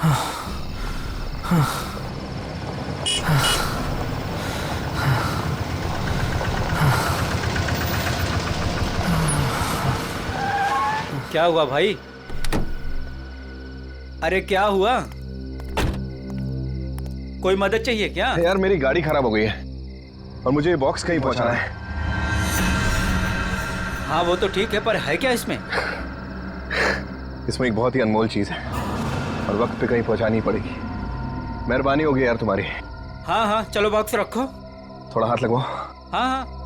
क्या हुआ भाई? अरे क्या हुआ? कोई मदद चाहिए क्या? यार मेरी गाड़ी खराब हो गई है और मुझे ये बॉक्स कहीं पहुंचाना है। हाँ वो तो ठीक है, पर है क्या इसमें? इसमें एक बहुत ही अनमोल चीज है और वक्त पे कहीं पहुंचानी पड़ेगी। मेहरबानी होगी यार तुम्हारी। हाँ हाँ चलो बॉक्स रखो। थोड़ा हाथ लगवाओ। हाँ हाँ।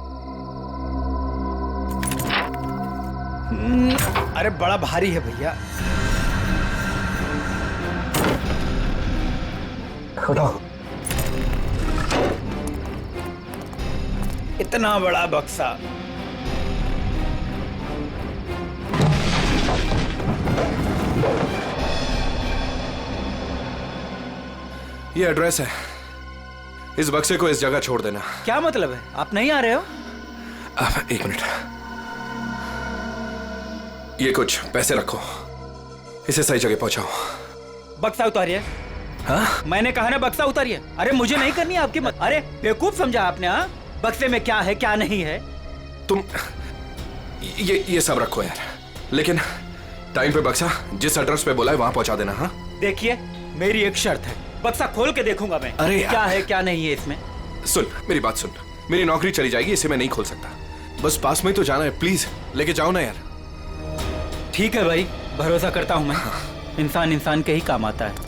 अरे बड़ा भारी है भैया। उठाओ। इतना बड़ा बक्सा। ये एड्रेस है, इस बक्से को इस जगह छोड़ देना। क्या मतलब है? आप नहीं आ रहे हो? एक मिनट, ये कुछ पैसे रखो, इसे सही जगह पहुंचाओ। बक्सा उतारिए। हाँ? मैंने कहा ना बक्सा उतारिए। अरे मुझे नहीं करनी आपकी मत। अरे बेवकूफ समझा आपने? हाँ, बक्से में क्या है क्या नहीं है? तुम ये सब रखो यार, लेकिन टाइम पे बक्सा जिस एड्रेस पे बोला है वहां पहुंचा देना। हाँ देखिए मेरी एक शर्त है, बक्सा खोल के देखूंगा मैं। अरे क्या है क्या नहीं है इसमें। सुन मेरी बात सुन, मेरी नौकरी चली जाएगी, इसे मैं नहीं खोल सकता। बस पास में ही तो जाना है, प्लीज लेके जाओ ना यार। ठीक है भाई, भरोसा करता हूं मैं। इंसान इंसान के ही काम आता है।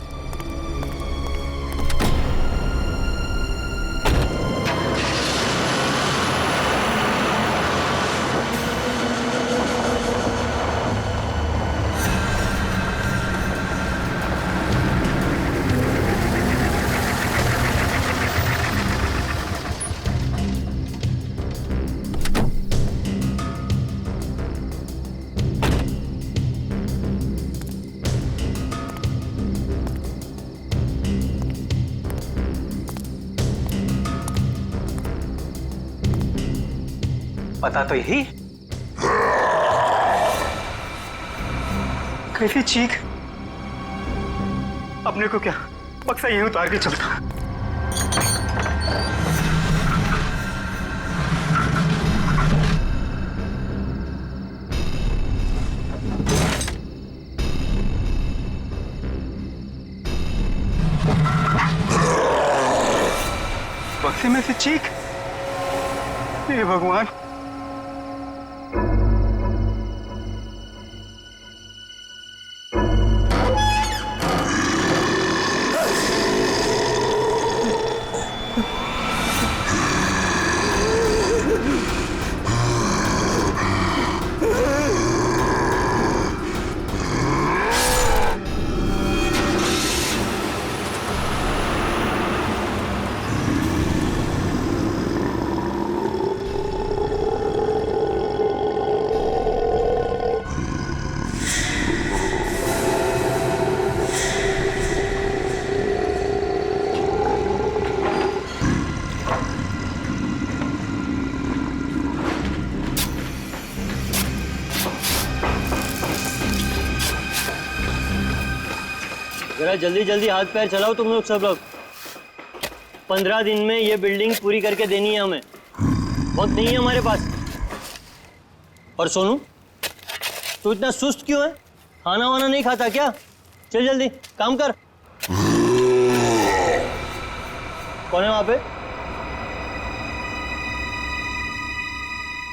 पता तो यही। कैसी चीख! अपने को क्या बक्सा यहीं उतार के चलता। बक्से में से चीख! हे भगवान! जरा जल्दी जल्दी हाथ पैर चलाओ तुम लोग सब लोग। 15 दिन में ये बिल्डिंग पूरी करके देनी है हमें, वक्त नहीं है हमारे पास। और सोनू तू इतना सुस्त क्यों है? खाना वाना नहीं खाता क्या? चल जल्दी काम कर। कौन है वहां पे?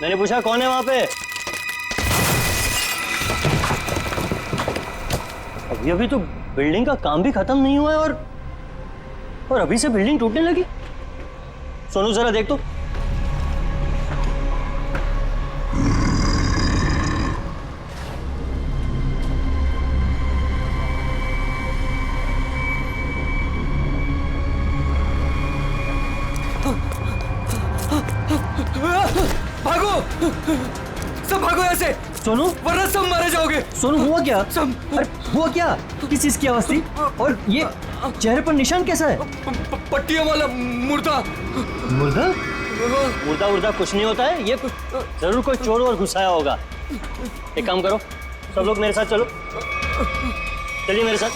मैंने पूछा कौन है वहां पे? अभी तो बिल्डिंग का काम भी खत्म नहीं हुआ है और अभी से बिल्डिंग टूटने लगी। सोनू जरा देख तो। भागो सब, भागो ऐसे सोनू, वरना सब मारे जाओगे। सोनू हुआ क्या? सब अरे हुआ क्या? किस चीज की आवाज थी? और ये चेहरे पर निशान कैसा है? पट्टियों वाला मुर्दा। मुर्दा? मुर्दा उर्दा कुछ नहीं होता है, ये जरूर कोई चोर और घुसाया होगा। एक काम करो, सब लोग मेरे साथ चलो, चलिए मेरे साथ।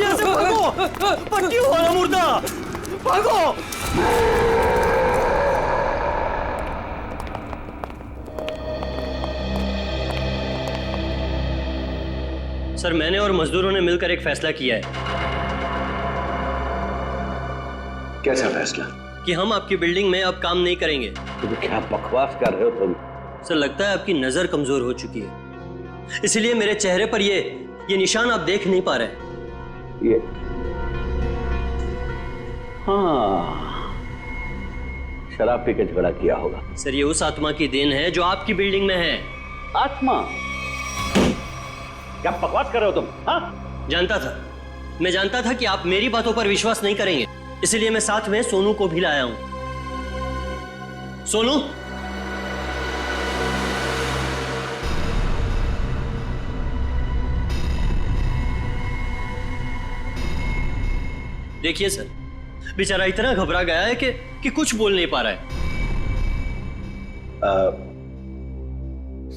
यहाँ से भागो, पट्टियों वाला मुर्दा, भागो। सर, मैंने और मजदूरों ने मिलकर एक फैसला किया है कैसा फैसला? कि हम आपकी बिल्डिंग में अब काम नहीं करेंगे। तो क्या बकवास कर रहे हो तुम? सर, लगता है आपकी नजर कमजोर हो चुकी है, इसलिए मेरे चेहरे पर ये निशान आप देख नहीं पा रहे। ये हाँ, शराब पी के झगड़ा किया होगा। सर, ये उस आत्मा की देन है जो आपकी बिल्डिंग में है। आत्मा? क्या बकवास कर रहे हो तुम? हाँ? मैं जानता था कि आप मेरी बातों पर विश्वास नहीं करेंगे, इसलिए मैं साथ में सोनू को भी लाया हूं। सोनू, देखिए सर, बेचारा इतना घबरा गया है कि कुछ बोल नहीं पा रहा है।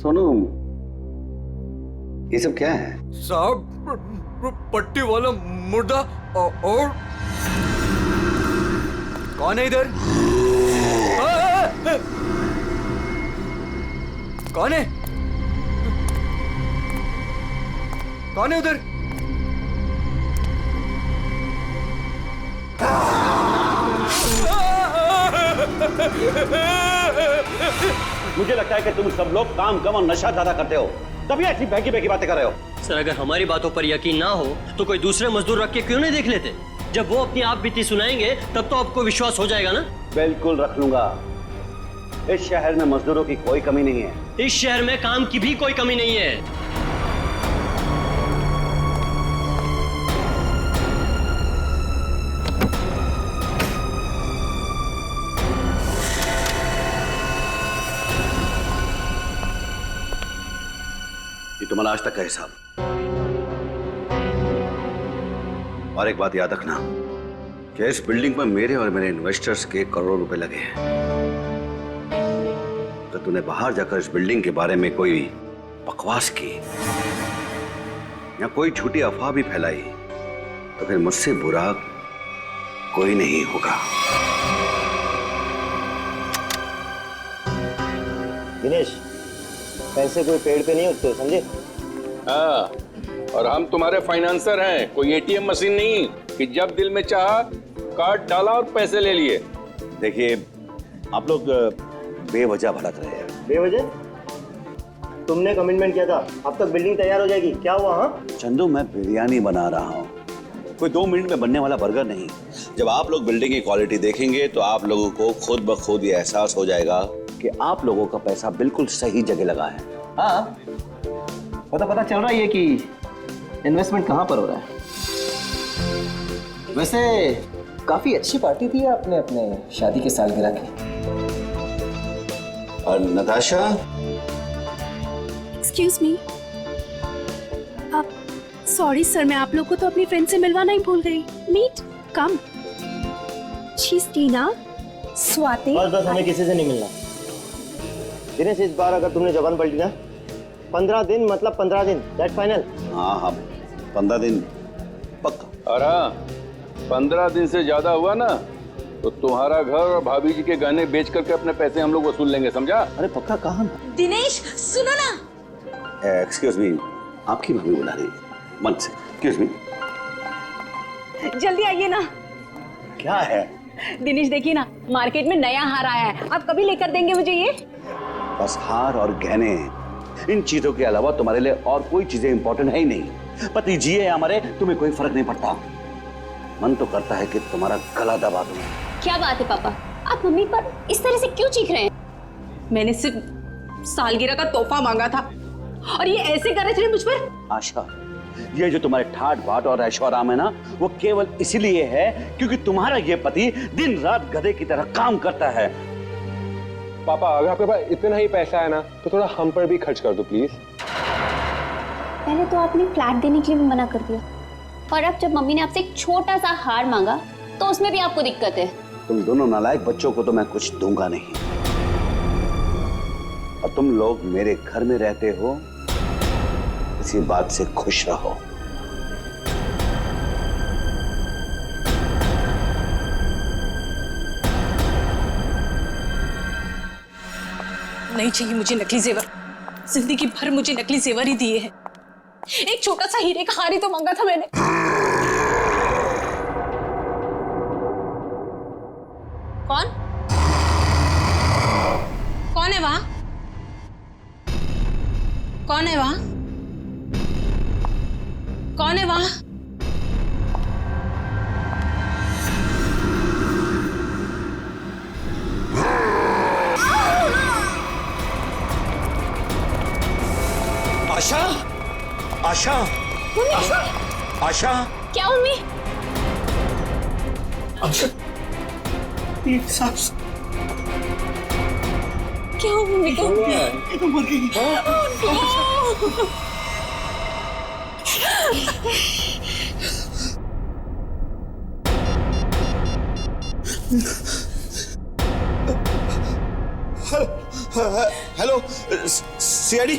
सोनू, ये सब क्या है? साहब, पट्टी वाला मुर्दा और कौन है इधर? कौन है? कौन है उधर? मुझे लगता है कि तुम सब लोग काम कम और नशा ज्यादा करते हो, तभी ऐसी बहकी बहकी बातें कर रहे हो। सर, अगर हमारी बातों पर यकीन ना हो तो कोई दूसरे मजदूर रख के क्यों नहीं देख लेते? जब वो अपनी आप बीती सुनाएंगे तब तो आपको विश्वास हो जाएगा ना। बिल्कुल रख लूंगा। इस शहर में मजदूरों की कोई कमी नहीं है। इस शहर में काम की भी कोई कमी नहीं है। ये तुम्हारा आज तक का हिसाब। और एक बात याद रखना कि इस बिल्डिंग पर मेरे और मेरे इन्वेस्टर्स के करोड़ों रुपए लगे हैं। तो तूने बाहर जाकर इस बिल्डिंग के बारे में कोई बकवास की या कोई झूठी अफवाह भी फैलाई तो फिर मुझसे बुरा कोई नहीं होगा। दिनेश, पैसे कोई पेड़ पे नहीं उगते, समझे? हाँ, और हम तुम्हारे फाइनेंसर हैं, कोई एटीएम मशीन नहीं कि जब दिल में चाहा कार्ड डाला और पैसे ले लिए। देखिए, आप लोग बेवजह भड़क रहे हैं। बेवजह? तुमने कमिटमेंट किया था, अब तक बिल्डिंग तैयार हो जाएगी, क्या हुआ? हाँ, चंदू, मैं बिरयानी बना रहा हूँ, कोई 2 मिनट में बनने वाला बर्गर नहीं। जब आप लोग बिल्डिंग की क्वालिटी देखेंगे तो आप लोगों को खुद ब खुद ये एहसास हो जाएगा कि आप लोगों का पैसा बिल्कुल सही जगह लगा है। हाँ, पता चल रहा है कि इन्वेस्टमेंट कहाँ पर हो रहा है। वैसे काफी अच्छी पार्टी थी आपने अपने शादी के सालगिरह की। और नताशा, एक्सक्यूज मी, आप सॉरी सर, मैं आप लोग को तो अपनी फ्रेंड से मिलवाना ही भूल गई। Meet come. She is Tina, Swati. बस हमें किसी से नहीं मिलना। दिनेश, इस बार अगर तुमने जबान पलटी ना, 15 दिन मतलब 15 दिन, दैट फाइनल। हाँ, 15 दिन पक्का। और हाँ, 15 दिन से ज्यादा हुआ ना तो तुम्हारा घर और भाभी जी के गहने बेच करके अपने पैसे हम लोग वसूल लेंगे, समझा? अरे पक्का कहाँ? दिनेश सुनो ना। एक्सक्यूज मी, आपकी भाभी बुला रही है, मन से। Excuse me. जल्दी आइए ना। क्या है? दिनेश देखिए ना, मार्केट में नया हार आया है, आप कभी लेकर देंगे मुझे ये? बस हार और गहने, इन चीजों के अलावा तुम्हारे लिए और कोई चीजें इंपॉर्टेंट है ही नहीं। पति जिए या मरे तुम्हें कोई फर्क नहीं पड़ता। मन तो करता है कि तुम्हारा गला दबा दूं। क्या बात है पापा, आप मम्मी पर इस तरह से क्यों चीख रहे हैं? मैंने सिर्फ सालगिरह का तोहफा मांगा था और ये ऐसे कर रहे थे मुझ पर। आशा, ये जो तुम्हारे ठाट बाट और ऐशो आराम है ना, वो केवल इसीलिए है क्योंकि तुम्हारा ये पति दिन रात गधे की तरह काम करता है। पापा, अगर आपके पास इतना ही पैसा है ना तो थोड़ा हम पर भी खर्च कर दो प्लीज। पहले तो आपने फ्लैट देने के लिए भी मना कर दिया, और अब जब मम्मी ने आपसे एक छोटा सा हार मांगा तो उसमें भी आपको दिक्कत है। तुम दोनों नालायक बच्चों को तो मैं कुछ दूंगा नहीं, और तुम लोग मेरे घर में रहते हो, इसी बात से खुश रहो। नहीं चाहिए मुझे नकली जेवर। जिंदगी भर मुझे नकली जेवर ही दिए हैं। एक छोटा सा हीरे का हार ही तो मांगा था मैंने। कौन कौन है वहां? कौन है वहां? कौन है वहां? आशा, आशा, आशा, आशा, क्या मम्मी? आशा, एक सांस क्या हुआ मम्मी को? मर गई। Hello, CID.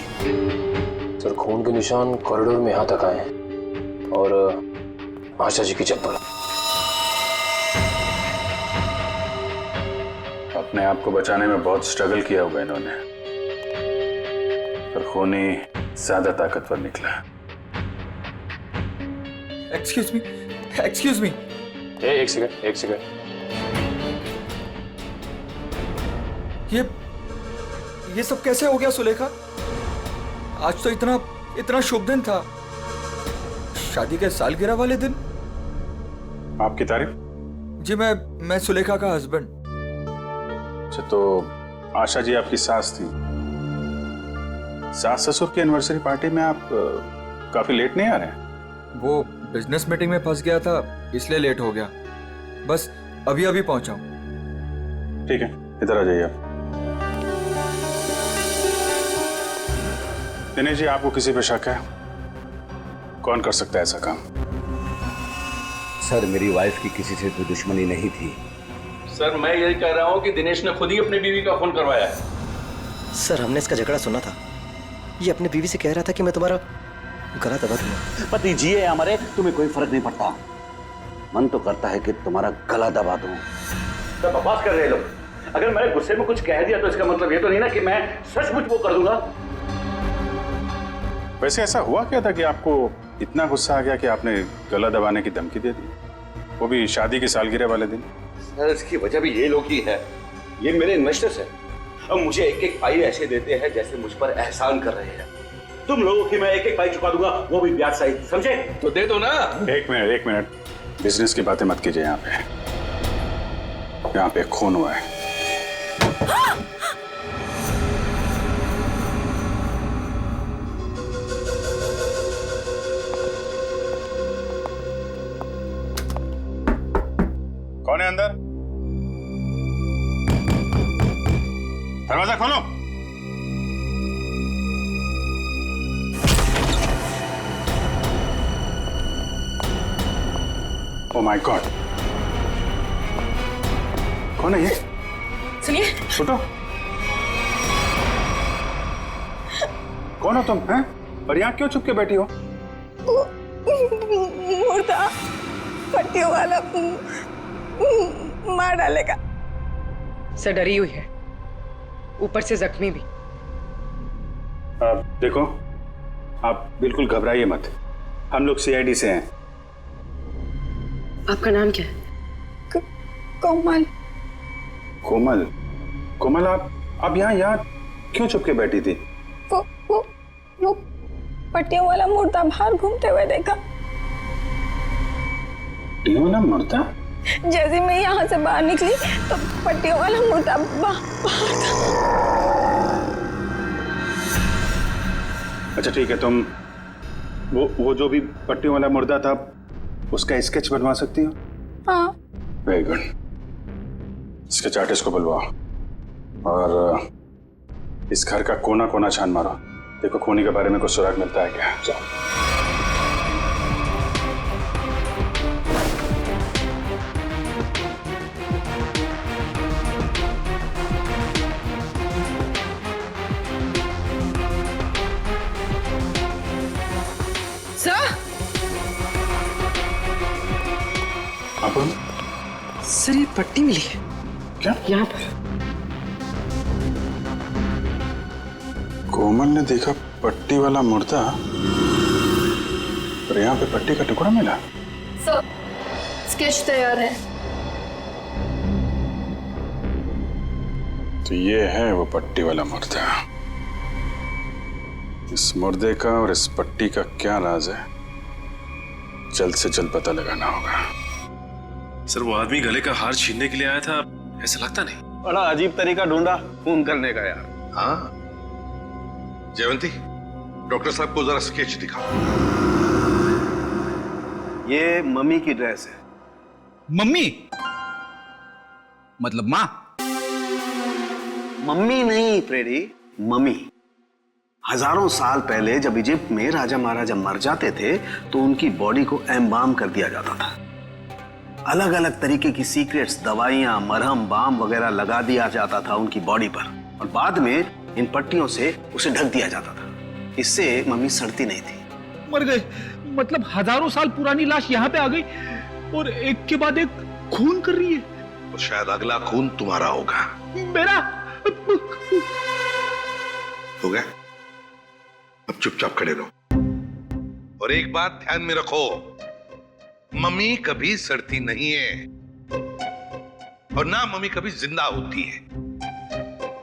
सर, खून के निशान कॉरिडोर में यहाँ तक आए हैं और आशा जी की चप्पल। अपने आप को बचाने में बहुत स्ट्रगल किया होगा इन्होंने, पर खूनी ज्यादा ताकतवर निकला। Excuse me, excuse me. एक सेकंड, एक सेकंड। ये सब कैसे हो गया सुलेखा? आज तो इतना शुभ दिन था, शादी के सालगिरह वाले दिन। आपकी तारीफ? जी, मैं सुलेखा का हस्बैंड। अच्छा, तो आशा जी आपकी सास थी। सास ससुर की एनिवर्सरी पार्टी में आप काफी लेट नहीं आ रहे हैं? वो बिजनेस मीटिंग में फंस गया था, इसलिए लेट हो गया। बस अभी पहुंचा हूं। ठीक है, इधर आ जाइए आप। दिनेश जी, आपको किसी पे शक है? कौन कर सकता है ऐसा काम? सर, मेरी वाइफ की किसी से कोई दुश्मनी नहीं थी। सर, मैं यही कह रहा हूँ कि दिनेश ने खुद ही अपनी बीवी का खून करवाया है। सर, हमने इसका झगड़ा सुना था। ये अपनी बीवी से कह रहा था कि मैं तुम्हारा गला दबा दूंगा। पति जिए या मरे, तुम्हें कोई फर्क नहीं पड़ता। मन तो करता है कि तुम्हारा गला दबा दूं। तो बकवास कर रहे लोग। अगर मैंने गुस्से में कुछ कह दिया तो इसका मतलब ये तो नहीं ना कि मैं सचमुच वो कर दूंगा। वैसे ऐसा हुआ क्या था कि आपको इतना गुस्सा आ गया कि आपने गला दबाने की धमकी दे दी, वो भी शादी की सालगिरह वाले दिन? सर, इसकी वजह भी ये लोग ही है। ये मेरे इन्वेस्टर्स हैं। अब मुझे एक एक पाई ऐसे देते हैं जैसे मुझ पर एहसान कर रहे हैं। तुम लोगों की मैं एक एक पाई चुका दूंगा, वो भी ब्याज सहित, समझे? तो दे दो ना। एक मिनट, बिजनेस की बातें मत कीजिए। यहाँ पे खून हुआ है। कौन है अंदर? दरवाजा खोलो। ओह माय गॉड, कौन है ये? सुनिए। छोटो, कौन हो तुम हैं? और यहाँ क्यों चुप के बैठी हो? मुर्दा पट्टियों वाला मार डालेगा। सर, डरी हुई है, ऊपर से जख्मी भी। देखो, आप बिल्कुल घबराइए मत। हम लोग सीआईडी से हैं। आपका नाम क्या है? कोमल। कोमल? कोमल, आप यहाँ क्यों चुप के बैठी थी? वो पट्टियों वाला मुर्दा बाहर घूमते हुए देखा। पट्टियों वाला मुर्दा? जैसे मैं यहाँ से बाहर निकली तो पट्टियों वाला मुर्दा बाहर था। अच्छा ठीक है, तुम वो जो भी पट्टियों वाला मुर्दा था उसका स्केच बनवा सकती हो? हाँ। Very good. स्केच आर्टिस्ट को बुलवाओ और इस घर का कोना कोना छान मारो। देखो खूनी के बारे में कुछ सुराग मिलता है क्या? जाओ। सर, ये पट्टी मिली है। क्या? यहाँ पर। कोमल ने देखा पट्टी वाला मुर्दा, पर यहाँ पे पट्टी का टुकड़ा मिला। सर, स्केच तैयार है। तो ये है वो पट्टी वाला मुर्दा। इस मुर्दे का और इस पट्टी का क्या राज है, जल्द से जल्द पता लगाना होगा। सर वो आदमी गले का हार छीनने के लिए आया था, ऐसा लगता नहीं? बड़ा अजीब तरीका ढूंढा खून करने का यार। हाँ जयवंती, डॉक्टर साहब को जरा स्केच दिखा। ये मम्मी की ड्रेस है। मम्मी मतलब माँ? मम्मी नहीं फ्रेडी, मम्मी। हजारों साल पहले जब इजिप्ट में राजा महाराजा मर जाते थे तो उनकी बॉडी को एम्बाम कर दिया जाता था। अलग अलग तरीके की सीक्रेट्स, दवाइयां, मरहम, बाम वगैरह लगा दिया जाता था उनकी बॉडी पर, और बाद में इन पट्टियों से उसे ढक दिया जाता था। इससे मम्मी सड़ती नहीं थी। मर गए मतलब हजारों साल पुरानी लाश यहाँ पे आ गई और एक के बाद एक खून कर रही है। तो शायद अगला खून तुम्हारा होगा। मेरा हो गया, अब चुपचाप खड़े रहो। और एक बात ध्यान में रखो, मम्मी कभी सड़ती नहीं है और ना मम्मी कभी जिंदा होती है।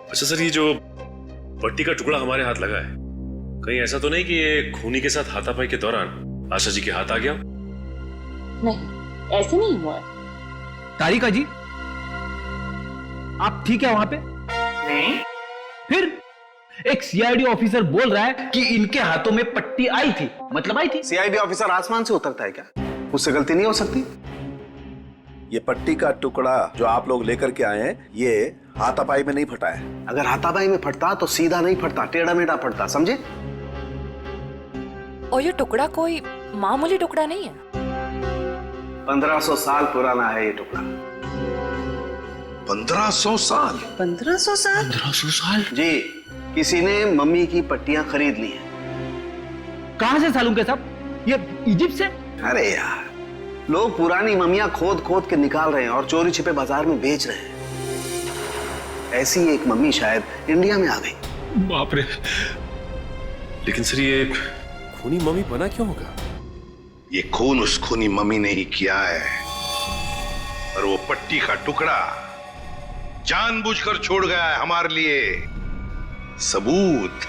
अच्छा सर, ये जो पट्टी का टुकड़ा हमारे हाथ लगा है, कहीं ऐसा तो नहीं कि ये खूनी के साथ हाथापाई के दौरान आशा जी के हाथ आ गया? नहीं, ऐसे नहीं हुआ। तारिका जी, आप ठीक है वहां पे? नहीं। फिर एक सीआईडी ऑफिसर बोल रहा है कि इनके हाथों में पट्टी आई थी, मतलब आई थी। सीआईडी ऑफिसर आसमान से उतरता है क्या? उससे गलती नहीं हो सकती। ये पट्टी का टुकड़ा जो आप लोग लेकर के आए हैं, ये हाथापाई में नहीं फटा है। अगर हाथापाई में फटता तो सीधा नहीं फटता, टेढ़ा मेढ़ा फटता, समझे? और ये टुकड़ा कोई मामूली टुकड़ा नहीं है। 1500 साल पुराना है ये टुकड़ा। 1500 साल? 1500 साल? 1500 साल? जी, किसी ने मम्मी की पट्टियां खरीद ली हैं। कहां से सालूं के साहब? ये इजिप्ट से? अरे यार, लोग पुरानी मम्मियां खोद खोद के निकाल रहे हैं और चोरी छिपे बाजार में बेच रहे हैं। ऐसी एक मम्मी शायद इंडिया में आ गई। बाप रे! लेकिन सर ये खूनी मम्मी बना क्यों होगा? ये खून उस खूनी मम्मी ने ही किया है, और वो पट्टी का टुकड़ा जानबूझकर छोड़ गया है हमारे लिए सबूत।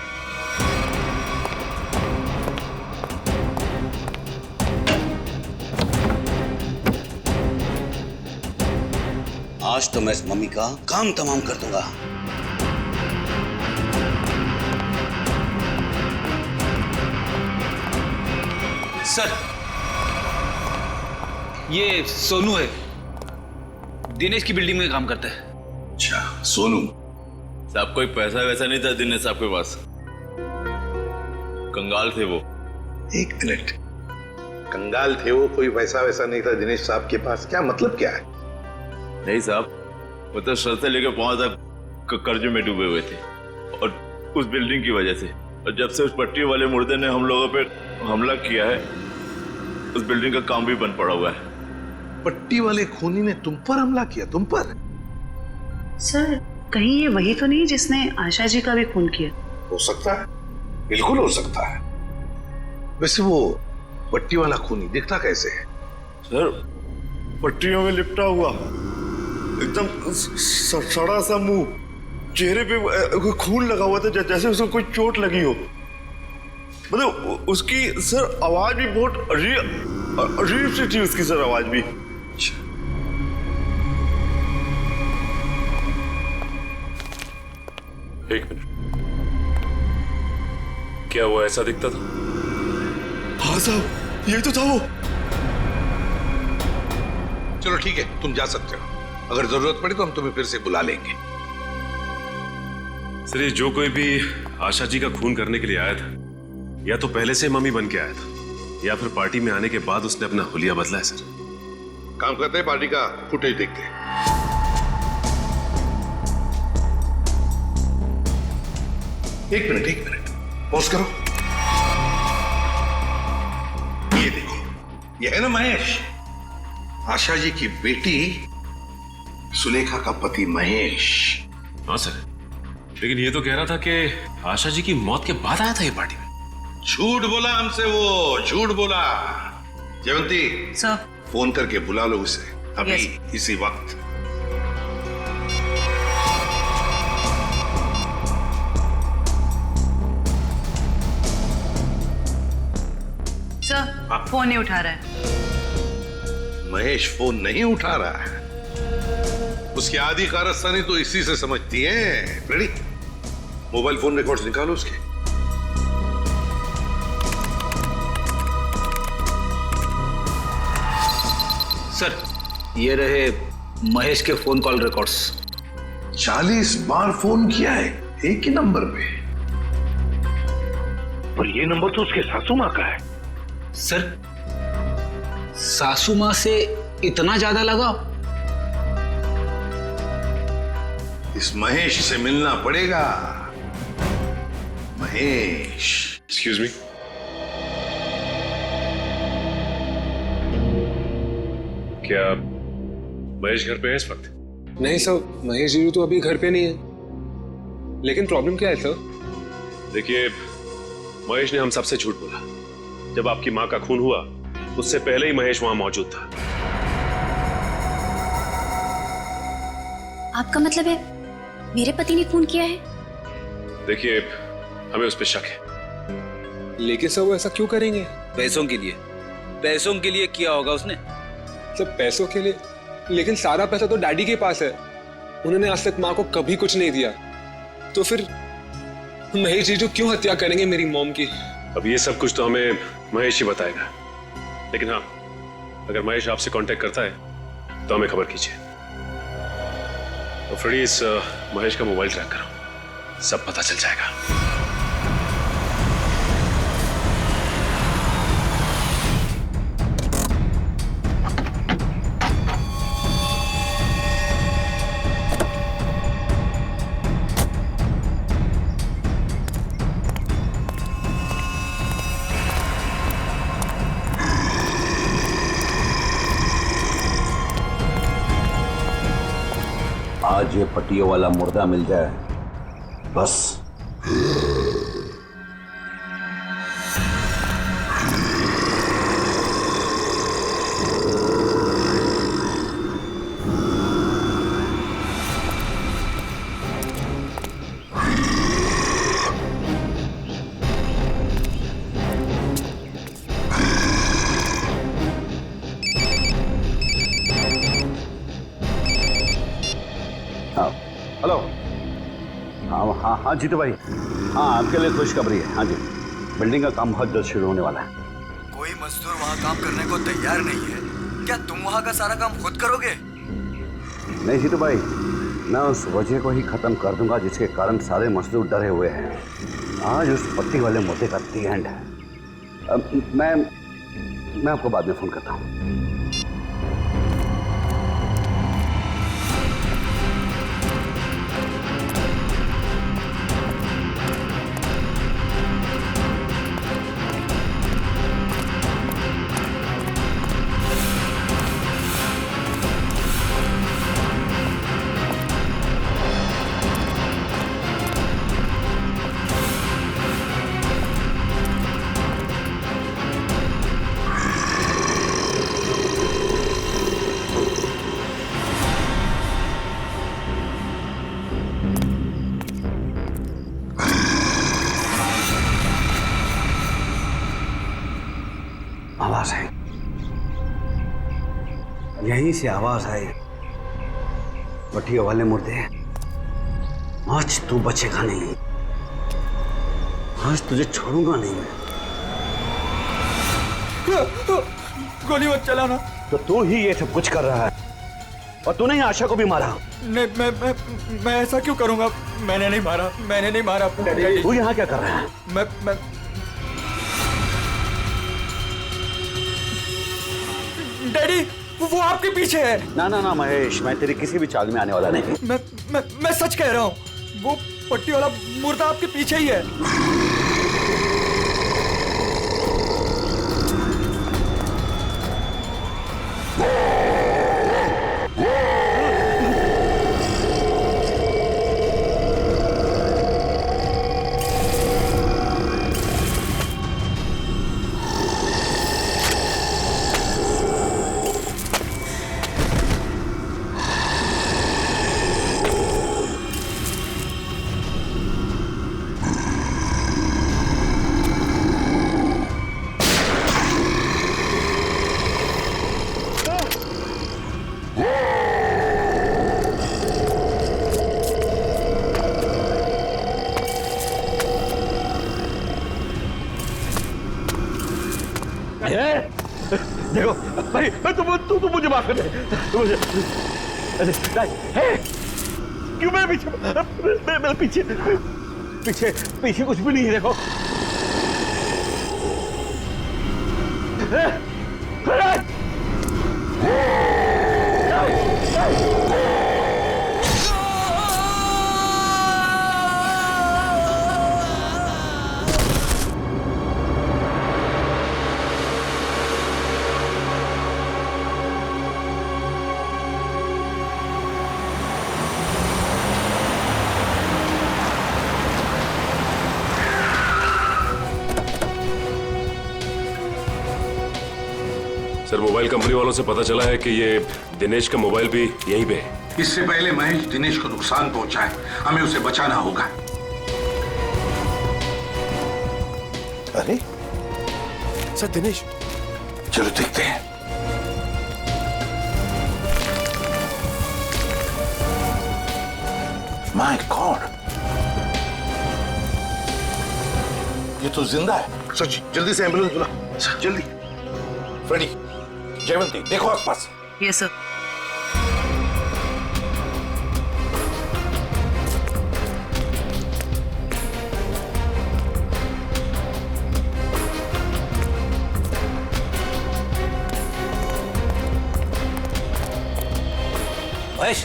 आज तो मैं इस मम्मी का काम तमाम कर दूंगा। सर, ये सोनू है, दिनेश की बिल्डिंग में काम करता है। अच्छा, सोनू साहब, कोई पैसा वैसा नहीं था दिनेश साहब के पास, कंगाल थे वो। एक मिनट, कंगाल थे वो, कोई पैसा वैसा नहीं था दिनेश साहब के पास, क्या मतलब क्या है? नहीं साहब, वो तो सर से लेकर पांव तक कर्जे में डूबे हुए थे, और उस बिल्डिंग की वजह से। और जब से उस पट्टी वाले मुर्दे ने हम लोगों पे हमला किया है, उस बिल्डिंग का काम भी बंद पड़ा हुआ है। पट्टी वाले खूनी ने तुम पर हमला किया? तुम पर? सर, कहीं ये वही तो नहीं जिसने आशा जी का भी खून किया? हो सकता है, बिल्कुल हो सकता है। वैसे वो पट्टी वाला खूनी दिखता कैसे है? सर, पट्टियों में लिपटा हुआ, एकदम सड़ा सा मुंह, चेहरे पे खून लगा हुआ था जैसे उसको कोई चोट लगी हो। मतलब उसकी सर आवाज भी बहुत अजीब सी थी, उसकी सर आवाज भी। एक मिनट, क्या वो ऐसा दिखता था? हाँ साहब, ये तो था वो। चलो ठीक है, तुम जा सकते हो। अगर जरूरत पड़ी तो हम तुम्हें फिर से बुला लेंगे। सर, ये जो कोई भी आशा जी का खून करने के लिए आया था, या तो पहले से मम्मी बन के आया था, या फिर पार्टी में आने के बाद उसने अपना हुलिया बदला है। सर, काम करते हैं, पार्टी का फुटेज देखते हैं। एक मिनट, पॉज करो। ये देखो, ये है ना महेश, आशा जी की बेटी सुलेखा का पति महेश। हाँ सर। लेकिन ये तो कह रहा था कि आशा जी की मौत के बाद आया था ये पार्टी में। झूठ बोला हमसे, वो झूठ बोला। जयवंती सर, फोन करके बुला लो उसे अभी, Yes. इसी वक्त। सर, फोन नहीं उठा रहा है। महेश फोन नहीं उठा रहा है। उसकी आधी कारस्तानी तो इसी से समझती है। रेडी, मोबाइल फोन रिकॉर्ड्स निकालो उसके। सर, ये रहे महेश के फोन कॉल रिकॉर्ड्स। 40 बार फोन किया है एक ही नंबर पे। पर ये नंबर तो उसके सासू माँ का है। सर, सासू माँ से इतना ज्यादा लगाव? इस महेश से मिलना पड़ेगा। महेश। Excuse me. क्या महेश घर पे है इस वक्त? नहीं सर, महेश जी तो अभी घर पे नहीं है। लेकिन प्रॉब्लम क्या है सर? देखिए, महेश ने हम सबसे झूठ बोला। जब आपकी मां का खून हुआ उससे पहले ही महेश वहां मौजूद था। आपका मतलब है मेरे पति ने खून किया है? देखिए, हमें उस पर शक है। लेकिन सर वो ऐसा क्यों करेंगे? पैसों के लिए। पैसों के लिए किया होगा उसने। सब पैसों के लिए? लेकिन सारा पैसा तो डैडी के पास है। उन्होंने आज तक माँ को कभी कुछ नहीं दिया। तो फिर महेश जी जो क्यों हत्या करेंगे मेरी मॉम की? अब ये सब कुछ तो हमें महेश ही बताएगा। लेकिन हाँ, अगर महेश आपसे कांटेक्ट करता है तो हमें खबर कीजिए। तो फ्रेडी, इस महेश का मोबाइल ट्रैक करो, सब पता चल जाएगा। आज ये पट्टियों वाला मुर्दा मिल जाए बस। हेलो। हाँ हाँ जीतू भाई, हाँ आपके लिए खुशखबरी है। हाँ जी, बिल्डिंग का काम बहुत जल्द शुरू होने वाला है। कोई मजदूर वहाँ काम करने को तैयार नहीं है। क्या तुम वहाँ का सारा काम खुद करोगे? नहीं जीतू भाई, मैं उस वजह को ही खत्म कर दूंगा जिसके कारण सारे मजदूर डरे हुए हैं। आज उस पट्टी वाले मुद्दे का दी एंड है। मैं आपको बाद में फोन करता हूँ। आवाज आई, यहीं से आवाज आई। पट्टियों वाले मुर्दे, आज तू बचेगा नहीं। आज तुझे छोड़ूंगा नहीं मैं। गोली मत चलाना। तो तू ही ये सब कुछ कर रहा है और तूने ही आशा को भी मारा। नहीं, मैं ऐसा क्यों करूंगा? मैंने नहीं मारा। तू यहाँ क्या कर रहा है? मैं डैडी, वो आपके पीछे है। ना महेश, मैं तेरी किसी भी चाल में आने वाला नहीं। मैं सच कह रहा हूँ, वो पट्टी वाला मुर्दा आपके पीछे ही है। भाई तू मुझे माफ कर दे, तू मुझे क्यों मेरे पीछे, मेरे पीछे पीछे पीछे कुछ भी नहीं है, देखो। सर, मोबाइल कंपनी वालों से पता चला है कि ये दिनेश का मोबाइल भी यहीं पे है। इससे पहले महेश दिनेश को नुकसान पहुंचाए, हमें उसे बचाना होगा। अरे सर, दिनेश। चलो देखते हैं। माय गॉड, ये तो जिंदा है। सर जी, जल्दी से एम्बुलेंस बुला, जल्दी। फ्रेडी, जयवंती, देखो आसपास। Yes sir. महेश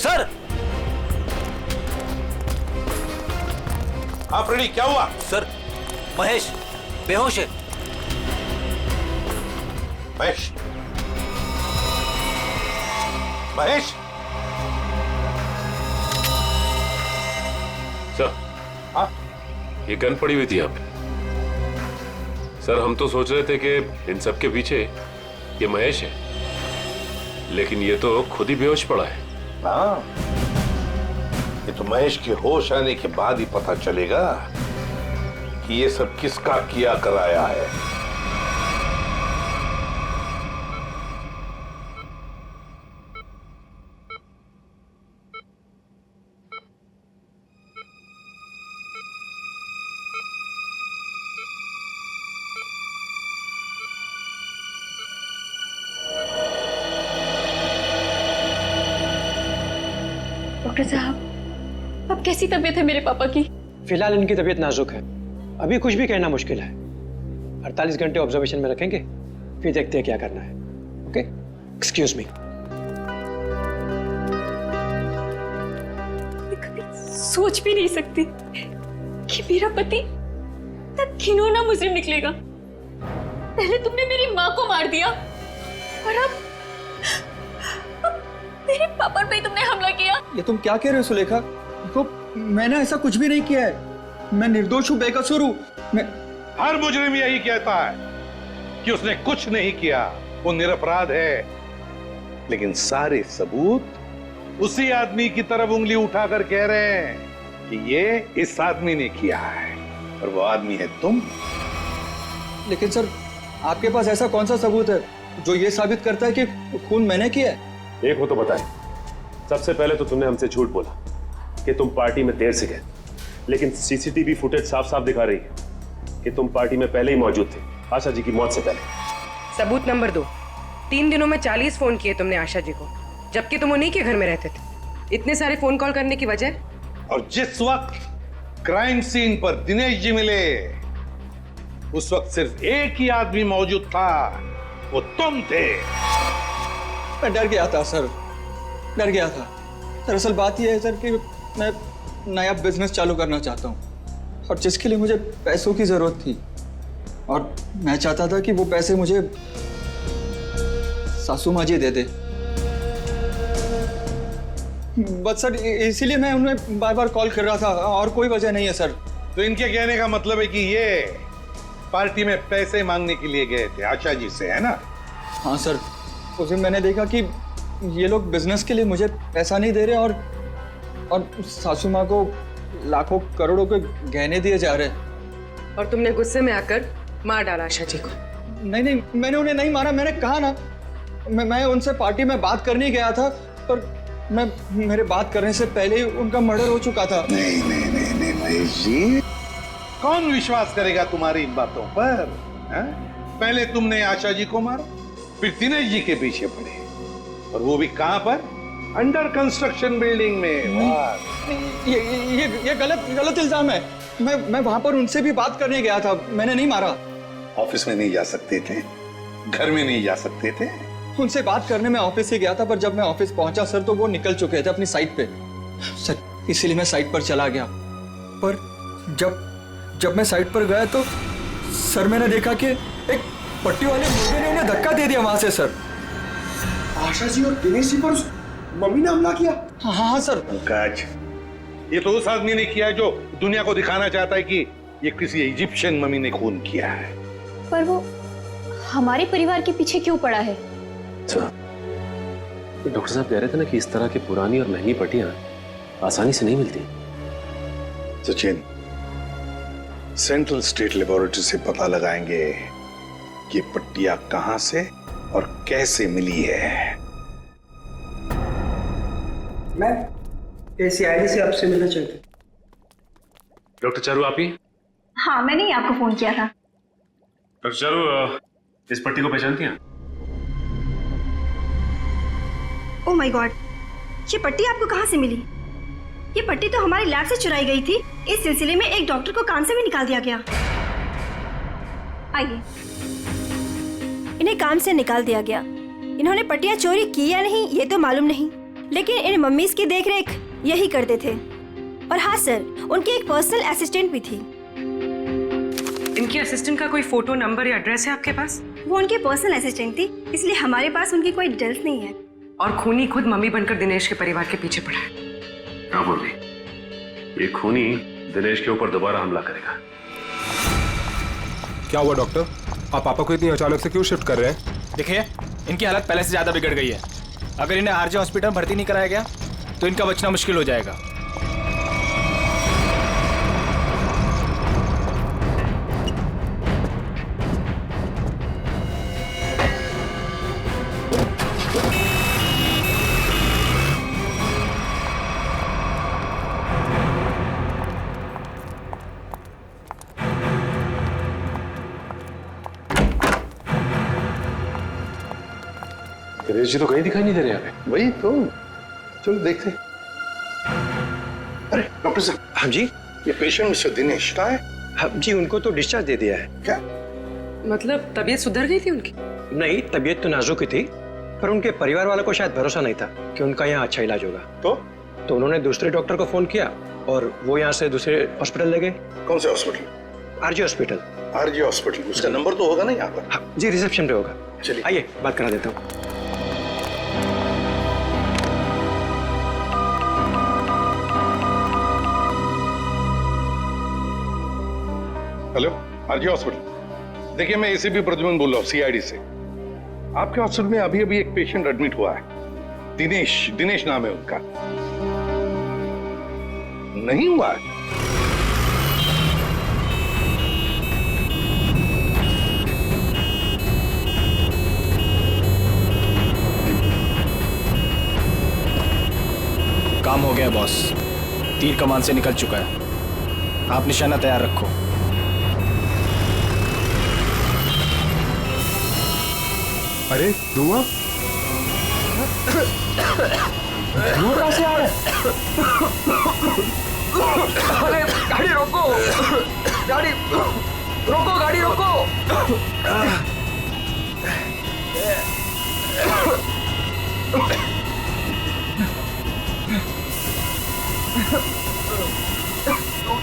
सर। हाँ फ्रेडी, क्या हुआ? सर, महेश बेहोश है। महेश, महेश। सर, हाँ, ये गन पड़ी हुई थी यहाँ पे। सर, हम तो सोच रहे थे कि इन सब के पीछे ये महेश है, लेकिन ये तो खुद ही बेहोश पड़ा है। हाँ, ये तो महेश के होश आने के बाद ही पता चलेगा कि ये सब किसका किया कराया है। डॉक्टर साहब, अब कैसी तबीयत है मेरे पापा की? फिलहाल इनकी तबीयत नाजुक है, अभी कुछ भी कहना मुश्किल है। 48 घंटे ऑब्जर्वेशन में रखेंगे, फिर देखते हैं क्या करना है। Okay, excuse me. मैं कभी सोच भी नहीं सकती कि मेरा पति इतना घिनौना मुजरिम निकलेगा। पहले तुमने मेरी माँ को मार दिया और अब मेरे पापा पे तुमने हमला किया। ये तुम क्या कह रहे हो सुलेखा? देखो, मैंने ऐसा कुछ भी नहीं किया है। मैं निर्दोष हूँ, बेकसूर हूँ। मैं हर मुजरिम यही कहता है कि उसने कुछ नहीं किया, वो निरपराध है। लेकिन सारे सबूत उसी आदमी की तरफ उंगली उठाकर कह रहे हैं कि ये इस आदमी ने किया है, और वो आदमी है तुम। लेकिन सर, आपके पास ऐसा कौन सा सबूत है जो ये साबित करता है कि खून मैंने किया है? एक हो तो बताए। सबसे पहले तो तुमने हमसे झूठ बोला कि तुम पार्टी में देर से गए, लेकिन सीसीटीवी फुटेज साफ साफ दिखा रही है कि तुम पार्टी में पहले ही मौजूद थे, आशा जी की मौत से पहले। सबूत नंबर 2, 3 दिनों में 40 फोन किए तुमने आशा जी को, जबकि तुम उन्हीं के घर में रहते थे। इतने सारे फोन कॉल करने की वजह? और जिस वक्त क्राइम सीन पर दिनेश जी मिले, उस वक्त सिर्फ एक ही आदमी मौजूद था, वो तुम थे। मैं डर गया था सर, डर गया था। दरअसल बात यह है सर कि मैं नया बिजनेस चालू करना चाहता हूँ, और जिसके लिए मुझे पैसों की जरूरत थी, और मैं चाहता था कि वो पैसे मुझे सासू माँ जी दे दे। बस सर, इसीलिए मैं उन्हें बार बार कॉल कर रहा था, और कोई वजह नहीं है सर। तो इनके कहने का मतलब है कि ये पार्टी में पैसे मांगने के लिए गए थे आशा जी से, है ना? हाँ सर, उस दिन मैंने देखा कि ये लोग बिजनेस के लिए मुझे पैसा नहीं दे रहे, और सासू माँ को लाखों करोड़ों के गहने दिए जा रहे। और तुमने गुस्से में आकर मार डाला आशा जी को? नहीं, मैंने उन्हें नहीं मारा। मैंने कहा ना, मैं उनसे पार्टी में बात करने ही गया था, पर मेरे बात करने से पहले ही उनका मर्डर हो चुका था। नहीं महेश जी, कौन विश्वास करेगा तुम्हारी इन बातों पर? पहले तुमने आशा जी को मारा, फिर दिनेश जी के पीछे पड़े, और वो भी कहां पर? अंडर कंस्ट्रक्शन बिल्डिंग में। वाह! ये गलत इल्जाम है। मैं वहां पर उनसे भी बात करने गया था, मैंने नहीं मारा। ऑफिस में नहीं जा सकते थे, घर में नहीं जा सकते थे? उनसे बात करने में ऑफिस से गया था, पर जब मैं ऑफिस पहुंचा सर तो वो निकल चुके थे अपनी साइट पे सर, इसीलिए मैं साइट पर चला गया। पर जब मैं साइट पर गया तो सर मैंने देखा कि एक पट्टी वाले मुर्गे ने उन्हें धक्का दे दिया वहां से सर। आशा जी और दिनेश जी पर मम्मी ने हमला किया? हाँ सर। पंकज, ये तो उस आदमी ने किया है जो दुनिया को दिखाना चाहता है कि ये किसी इजिप्शियन मम्मी ने खून किया है। पर वो हमारे परिवार के पीछे क्यों पड़ा है? डॉक्टर साहब कह रहे थे ना कि इस तरह की पुरानी और महंगी पट्टियां आसानी से नहीं मिलती। सचिन, सेंट्रल स्टेट लेबोरेटरी से पता लगाएंगे कि पट्टियां कहां से और कैसे मिली है। मैं ACID से आपसे मिलना चाहती हूँ। डॉक्टर चारू आप ही? हाँ, मैंने ही आपको फोन किया था। डॉक्टर चारू, इस पट्टी को पहचानती हैं? ओह माय गॉड, ये पट्टी आपको कहाँ से मिली? ये पट्टी तो हमारे लैब से चुराई गई थी। इस सिलसिले में एक डॉक्टर को काम से भी निकाल दिया गया। आइए। इन्हें काम से निकाल दिया गया। इन्होंने पट्टियां चोरी की या नहीं ये तो मालूम नहीं, लेकिन इन मम्मीज की देखरेख यही करते थे। और हाँ सर, उनकी एक पर्सनल असिस्टेंट भी थी। इनकी असिस्टेंट का कोई फोटो, नंबर या एड्रेस है आपके पास? वो उनकी पर्सनल असिस्टेंट थी, इसलिए हमारे पास उनकी कोई डिटेल्स नहीं है। और खूनी खुद मम्मी बनकर दिनेश के परिवार के पीछे पड़ा है। हाँ बोली, ये खूनी दिनेश के ऊपर दोबारा हमला करेगा। क्या हुआ डॉक्टर? आप पापा को इतनी अचानक से क्यों शिफ्ट कर रहे हैं? देखिए, इनकी हालत पहले से ज्यादा बिगड़ गई है। अगर इन्हें आरजे हॉस्पिटल भर्ती नहीं कराया गया तो इनका बचना मुश्किल हो जाएगा। दिनेश जी तो कहीं दिखाई नहीं दे रहे यहाँ पे। वही तो, चलो देखते। अरे डॉक्टर साहब। हाँ जी। ये पेशेंट मिस्टर दिनेश का है? हाँ जी, उनको तो डिस्चार्ज दे दिया है। क्या मतलब तबीयत सुधर गई थी उनकी? नहीं, तबीयत तो नाजुक ही थी, पर उनके परिवार वालों को शायद भरोसा नहीं था कि उनका यहाँ अच्छा इलाज होगा। तो उन्होंने दूसरे डॉक्टर को फोन किया और वो यहाँ से दूसरे हॉस्पिटल ले गए। कौन से hospital? RJ hospital. RJ hospital, उसका नंबर तो होगा ना यहाँ पर? हाँ जी, रिसेप्शन पे होगा। चलिए आइए बात करा देता हूँ। Hello, RJ hospital. देखिए, मैं ACP प्रद्युमन बोल रहा हूँ, CID से। आपके हॉस्पिटल में अभी अभी एक पेशेंट एडमिट हुआ है। दिनेश नाम है उनका। नहीं हुआ है? काम हो गया बॉस, तीर कमान से निकल चुका है। आप निशाना तैयार रखो। अरे धुआं? धुआं कहाँ से आ रहा है? अरे गाड़ी रोको, गाड़ी रोको, गाड़ी रोको।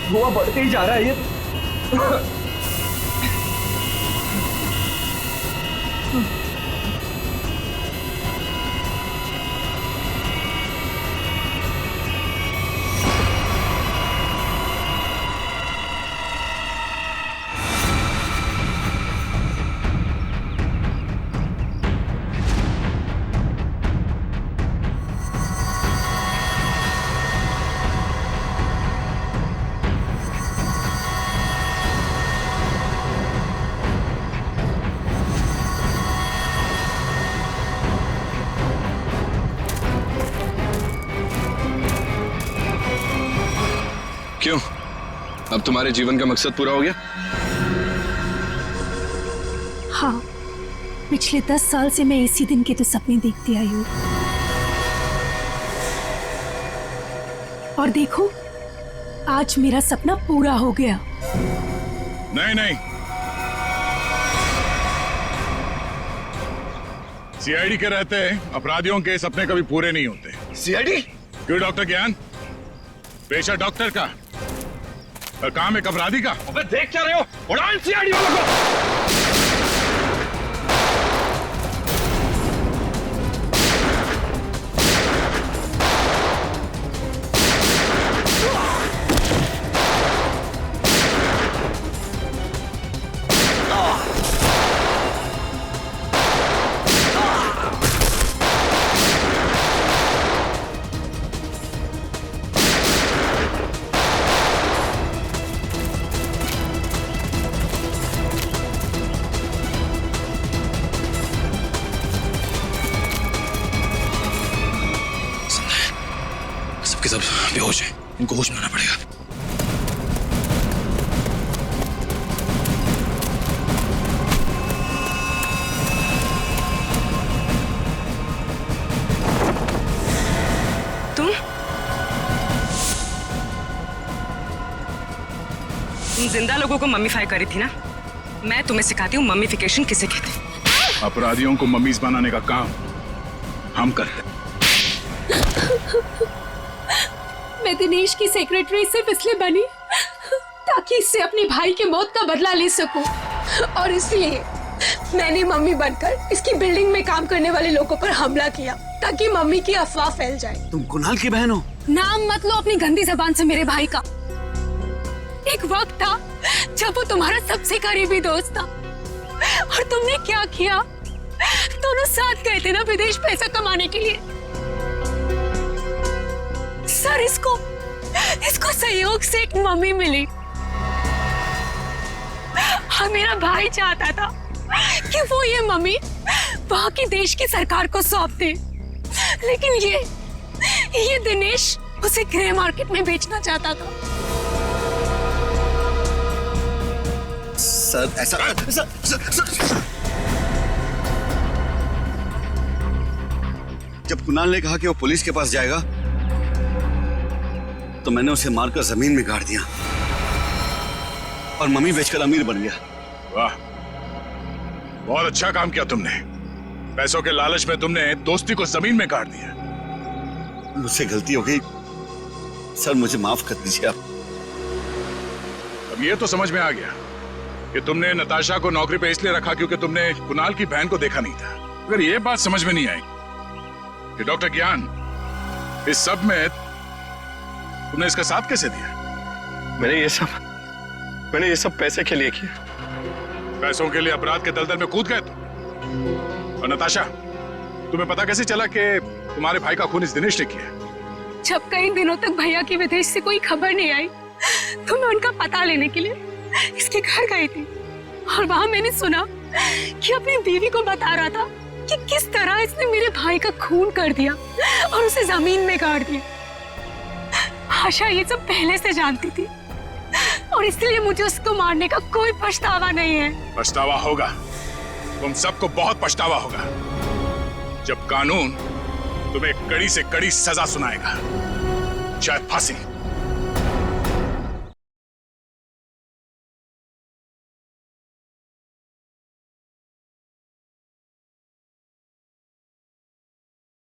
धुआं बढ़ते ही जा रहा है ये। क्यों, अब तुम्हारे जीवन का मकसद पूरा हो गया? हाँ, पिछले 10 साल से मैं इसी दिन के तो सपने देखती आई हूँ, और देखो आज मेरा सपना पूरा हो गया। नहीं नहीं, सीआईडी के रहते अपराधियों के सपने कभी पूरे नहीं होते। सीआईडी? क्यों डॉक्टर ज्ञान? पेशा डॉक्टर का और काम एक अपराधी का। अबे देख क्या रहे हो? उड़ाओ इन सीआईडी वालों को। सबके सब बेहोश हैं, इनको होश में आना पड़ेगा। तुम जिंदा लोगों को मम्मीफाई करी थी ना? मैं तुम्हें सिखाती हूँ मम्मीफिकेशन किसे कहते हैं। अपराधियों को मम्मीज बनाने का काम हम करते हैं। मैं दिनेश की सेक्रेटरी सिर्फ इसलिए बनी ताकि इससे अपने भाई के मौत का बदला ले सकूं, और इसलिए मैंने मम्मी बनकर इसकी बिल्डिंग में काम करने वाले लोगों पर हमला किया ताकि मम्मी की अफवाह फैल जाए। तुम कुणाल की बहन हो? नाम मत लो अपनी गंदी जबान से मेरे भाई का। एक वक्त था जब वो तुम्हारा सबसे करीबी दोस्त था, और तुमने क्या किया? दोनों साथ गए थे ना विदेश पैसा कमाने के लिए। सर इसको सहयोग से एक मम्मी मिली, और मेरा भाई चाहता था कि वो ये मम्मी वहां की देश की सरकार को सौंप दे, लेकिन ये दिनेश उसे ग्रे मार्केट में बेचना चाहता था। सर ऐसा सर। जब कुणाल ने कहा कि वो पुलिस के पास जाएगा तो मैंने उसे मारकर जमीन में गाड़ दिया और मम्मी बेचकर अमीर बन गया। वाह, बहुत अच्छा काम किया तुमने। पैसों के लालच में तुमने दोस्ती को जमीन में गाड़ दिया। मुझसे गलती हो गई सर, मुझे माफ कर दीजिए आप। अब ये तो समझ में आ गया कि तुमने नताशा को नौकरी पे इसलिए रखा क्योंकि तुमने कुणाल की बहन को देखा नहीं था। अगर ये बात समझ में नहीं आई कि डॉक्टर ज्ञान इस सब में तुमने इसका साथ कैसे दिया? मैंने ये सब पैसे के लिए किया। पैसों के लिए अपराध के दलदल में कूद गए तुम। और नताशा, तुम्हें पता कैसे चला कि तुम्हारे भाई का खून इस दिनेश ने किया? जब कई दिनों तक भैया की विदेश से कोई खबर नहीं आई तो मैं उनका पता लेने के लिए इसके घर गई थी, और वहां मैंने सुना कि अपनी बीवी को बता रहा था कि किस तरह इसने मेरे भाई का खून कर दिया और उसे जमीन में गाड़ दिया। आशा ये सब पहले से जानती थी, और इसलिए मुझे उसको मारने का कोई पछतावा नहीं है। पछतावा होगा, तुम सबको बहुत पछतावा होगा जब कानून तुम्हें कड़ी से कड़ी सजा सुनाएगा, चाहे फांसी।